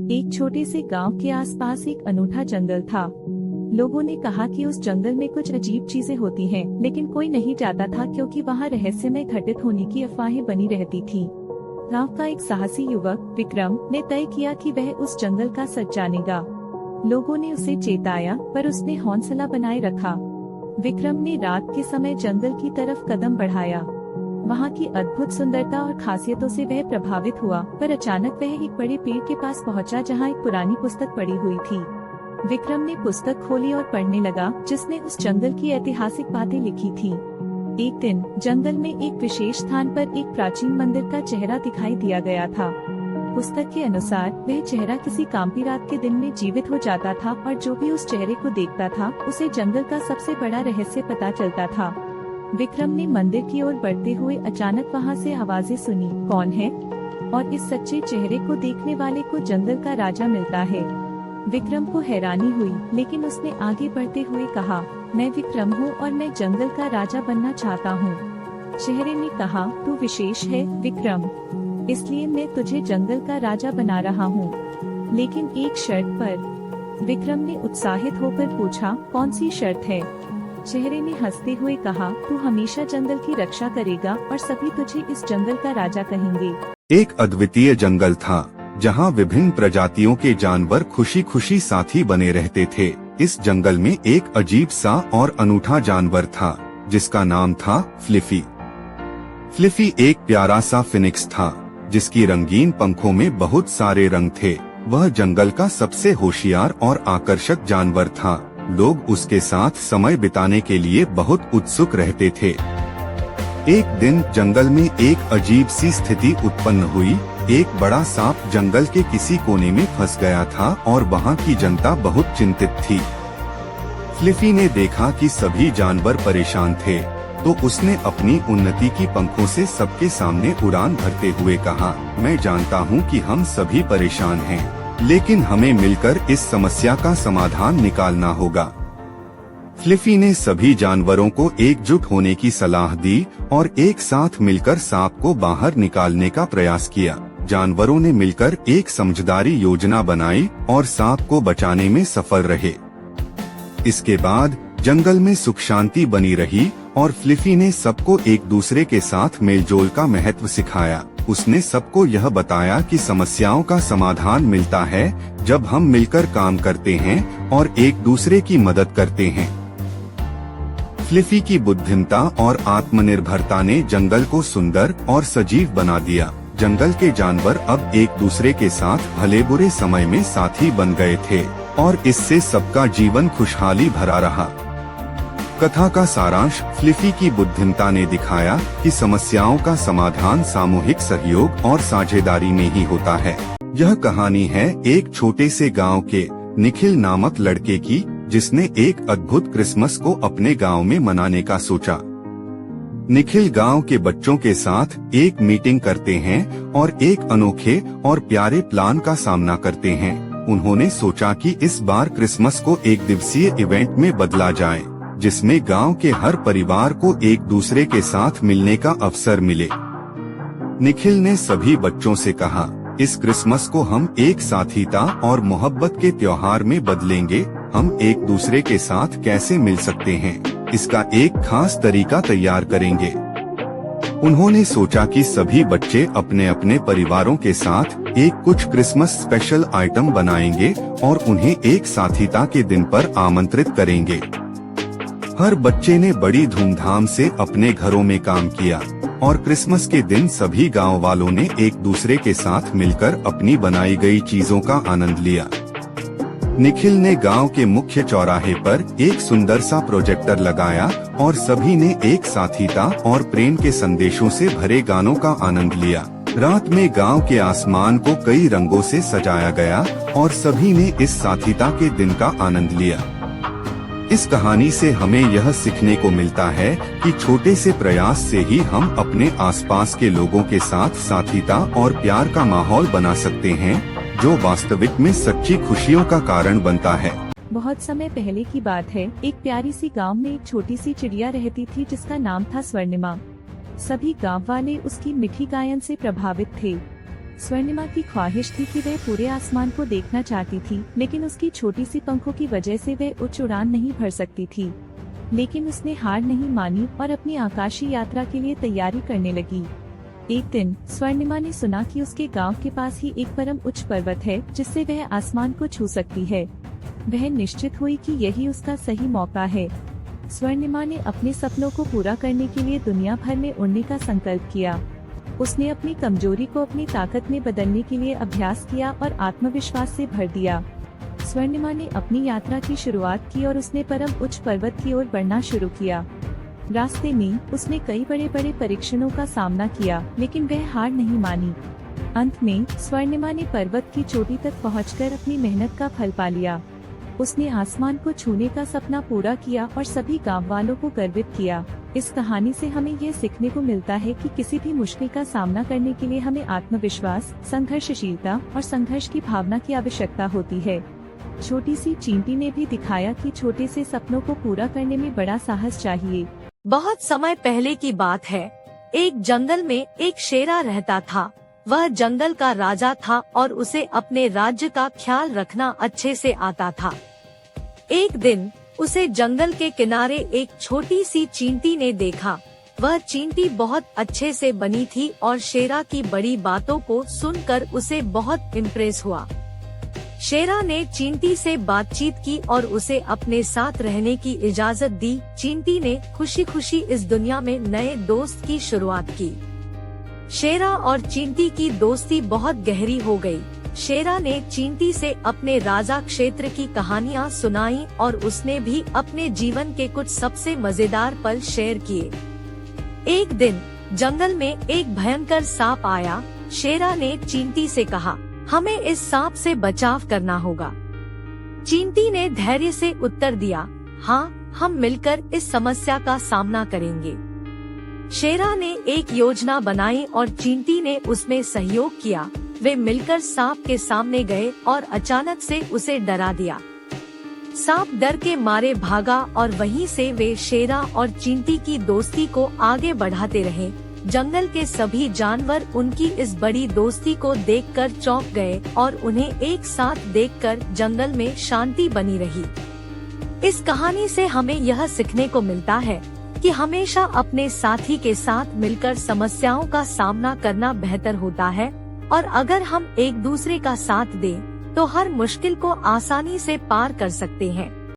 एक छोटे से गांव के आसपास एक अनूठा जंगल था। लोगों ने कहा कि उस जंगल में कुछ अजीब चीजें होती हैं, लेकिन कोई नहीं जाता था क्योंकि वहां रहस्यमय घटित होने की अफवाहें बनी रहती थी। गांव का एक साहसी युवक विक्रम ने तय किया कि वह उस जंगल का सच जानेगा। लोगों ने उसे चेताया, पर उसने हौसला बनाए रखा। विक्रम ने रात के समय जंगल की तरफ कदम बढ़ाया। वहाँ की अद्भुत सुंदरता और खासियतों से वह प्रभावित हुआ, पर अचानक वह एक बड़े पेड़ के पास पहुँचा जहाँ एक पुरानी पुस्तक पड़ी हुई थी। विक्रम ने पुस्तक खोली और पढ़ने लगा, जिसने उस जंगल की ऐतिहासिक बातें लिखी थी। एक दिन जंगल में एक विशेष स्थान पर एक प्राचीन मंदिर का चेहरा दिखाई दिया गया था। पुस्तक के अनुसार वह चेहरा किसी काम्पी रात के दिन में जीवित हो जाता था और जो भी उस चेहरे को देखता था उसे जंगल का सबसे बड़ा रहस्य पता चलता था। विक्रम ने मंदिर की ओर बढ़ते हुए अचानक वहां से आवाजें सुनी, कौन है? और इस सच्चे चेहरे को देखने वाले को जंगल का राजा मिलता है। विक्रम को हैरानी हुई, लेकिन उसने आगे बढ़ते हुए कहा, मैं विक्रम हूँ और मैं जंगल का राजा बनना चाहता हूँ। चेहरे ने कहा, तू विशेष है विक्रम, इसलिए मैं तुझे जंगल का राजा बना रहा हूँ, लेकिन एक शर्त पर। विक्रम ने उत्साहित होकर पूछा, कौन सी शर्त है? चेहरे ने हंसते हुए कहा, तू हमेशा जंगल की रक्षा करेगा और सभी तुझे इस जंगल का राजा कहेंगे। एक अद्वितीय जंगल था जहाँ विभिन्न प्रजातियों के जानवर खुशी खुशी साथी बने रहते थे। इस जंगल में एक अजीब सा और अनूठा जानवर था जिसका नाम था फ्लिफी। फ्लिफी एक प्यारा सा फिनिक्स था जिसकी रंगीन पंखों में बहुत सारे रंग थे। वह जंगल का सबसे होशियार और आकर्षक जानवर था। लोग उसके साथ समय बिताने के लिए बहुत उत्सुक रहते थे। एक दिन जंगल में एक अजीब सी स्थिति उत्पन्न हुई। एक बड़ा सांप जंगल के किसी कोने में फंस गया था और वहाँ की जनता बहुत चिंतित थी। फ्लिफी ने देखा कि सभी जानवर परेशान थे, तो उसने अपनी उन्नति की पंखों से सबके सामने उड़ान भरते हुए कहा, मैं जानता हूँ कि हम सभी परेशान हैं, लेकिन हमें मिलकर इस समस्या का समाधान निकालना होगा। फ्लिफी ने सभी जानवरों को एकजुट होने की सलाह दी और एक साथ मिलकर सांप को बाहर निकालने का प्रयास किया। जानवरों ने मिलकर एक समझदारी योजना बनाई और सांप को बचाने में सफल रहे। इसके बाद जंगल में सुख शांति बनी रही और फ्लिफी ने सबको एक दूसरे के साथ मेलजोल का महत्व सिखाया। उसने सबको यह बताया कि समस्याओं का समाधान मिलता है जब हम मिलकर काम करते हैं और एक दूसरे की मदद करते हैं। फ्लिफी की बुद्धिमत्ता और आत्मनिर्भरता ने जंगल को सुंदर और सजीव बना दिया। जंगल के जानवर अब एक दूसरे के साथ भले बुरे समय में साथी बन गए थे और इससे सबका जीवन खुशहाली भरा रहा। कथा का सारांश, फ्लिफी की बुद्धिमत्ता ने दिखाया कि समस्याओं का समाधान सामूहिक सहयोग और साझेदारी में ही होता है। यह कहानी है एक छोटे से गांव के निखिल नामक लड़के की, जिसने एक अद्भुत क्रिसमस को अपने गांव में मनाने का सोचा। निखिल गांव के बच्चों के साथ एक मीटिंग करते हैं और एक अनोखे और प्यारे प्लान का सामना करते हैं। उन्होंने सोचा कि इस बार क्रिसमस को एक दिवसीय इवेंट में बदला जाए, जिसमें गांव के हर परिवार को एक दूसरे के साथ मिलने का अवसर मिले। निखिल ने सभी बच्चों से कहा, इस क्रिसमस को हम एक साथीता और मोहब्बत के त्योहार में बदलेंगे। हम एक दूसरे के साथ कैसे मिल सकते हैं, इसका एक खास तरीका तैयार करेंगे। उन्होंने सोचा कि सभी बच्चे अपने अपने परिवारों के साथ एक कुछ क्रिसमस स्पेशल आइटम बनाएंगे और उन्हें एक साथीता के दिन पर आमंत्रित करेंगे। हर बच्चे ने बड़ी धूमधाम से अपने घरों में काम किया और क्रिसमस के दिन सभी गांव वालों ने एक दूसरे के साथ मिलकर अपनी बनाई गई चीजों का आनंद लिया। निखिल ने गांव के मुख्य चौराहे पर एक सुंदर सा प्रोजेक्टर लगाया और सभी ने एक साथीता और प्रेम के संदेशों से भरे गानों का आनंद लिया। रात में गांव के आसमान को कई रंगों से सजाया गया और सभी ने इस साथीता के दिन का आनंद लिया। इस कहानी से हमें यह सीखने को मिलता है कि छोटे से प्रयास से ही हम अपने आसपास के लोगों के साथ साथीता और प्यार का माहौल बना सकते हैं, जो वास्तविक में सच्ची खुशियों का कारण बनता है। बहुत समय पहले की बात है। एक प्यारी सी गांव में एक छोटी सी चिड़िया रहती थी जिसका नाम था स्वर्णिमा। सभी गांव वाले उसकी मीठी गायन से प्रभावित थे। स्वर्णिमा की ख्वाहिश थी कि वह पूरे आसमान को देखना चाहती थी, लेकिन उसकी छोटी सी पंखों की वजह से वह उच्च उड़ान नहीं भर सकती थी। लेकिन उसने हार नहीं मानी और अपनी आकाशीय यात्रा के लिए तैयारी करने लगी। एक दिन स्वर्णिमा ने सुना कि उसके गांव के पास ही एक परम उच्च पर्वत है जिससे वह आसमान को छू सकती है। वह निश्चित हुई कि यही उसका सही मौका है। स्वर्णिमा ने अपने सपनों को पूरा करने के लिए दुनिया भर में उड़ने का संकल्प किया। उसने अपनी कमजोरी को अपनी ताकत में बदलने के लिए अभ्यास किया और आत्मविश्वास से भर दिया। स्वर्णिमा ने अपनी यात्रा की शुरुआत की और उसने परम उच्च पर्वत की ओर बढ़ना शुरू किया। रास्ते में उसने कई बड़े बड़े परीक्षणों का सामना किया, लेकिन वह हार नहीं मानी। अंत में स्वर्णिमा ने पर्वत की चोटी तक पहुंचकर अपनी मेहनत का फल पा लिया। उसने आसमान को छूने का सपना पूरा किया और सभी गांव वालों को गर्वित किया। इस कहानी से हमें यह सीखने को मिलता है कि किसी भी मुश्किल का सामना करने के लिए हमें आत्मविश्वास, संघर्षशीलता और संघर्ष की भावना की आवश्यकता होती है। छोटी सी चींटी ने भी दिखाया कि छोटे से सपनों को पूरा करने में बड़ा साहस चाहिए। बहुत समय पहले की बात है। एक जंगल में एक शेरा रहता था। वह जंगल का राजा था और उसे अपने राज्य का ख्याल रखना अच्छे से आता था। एक दिन उसे जंगल के किनारे एक छोटी सी चींटी ने देखा। वह चींटी बहुत अच्छे से बनी थी और शेरा की बड़ी बातों को सुनकर उसे बहुत इम्प्रेस हुआ। शेरा ने चींटी से बातचीत की और उसे अपने साथ रहने की इजाजत दी। चींटी ने खुशी खुशी इस दुनिया में नए दोस्त की शुरुआत की। शेरा और चींटी की दोस्ती बहुत गहरी हो गई। शेरा ने चींटी से अपने राजा क्षेत्र की कहानियाँ सुनाई और उसने भी अपने जीवन के कुछ सबसे मजेदार पल शेयर किए। एक दिन जंगल में एक भयंकर सांप आया। शेरा ने चींटी से कहा, हमें इस सांप से बचाव करना होगा। चींटी ने धैर्य से उत्तर दिया, हाँ, हम मिलकर इस समस्या का सामना करेंगे। शेरा ने एक योजना बनाई और चींटी ने उसमें सहयोग किया। वे मिलकर सांप के सामने गए और अचानक से उसे डरा दिया। सांप डर के मारे भागा और वहीं से वे शेरा और चींटी की दोस्ती को आगे बढ़ाते रहे। जंगल के सभी जानवर उनकी इस बड़ी दोस्ती को देखकर चौंक गए और उन्हें एक साथ देखकर जंगल में शांति बनी रही। इस कहानी से हमें यह सीखने को मिलता है कि हमेशा अपने साथी के साथ मिलकर समस्याओं का सामना करना बेहतर होता है और अगर हम एक दूसरे का साथ दें तो हर मुश्किल को आसानी से पार कर सकते हैं।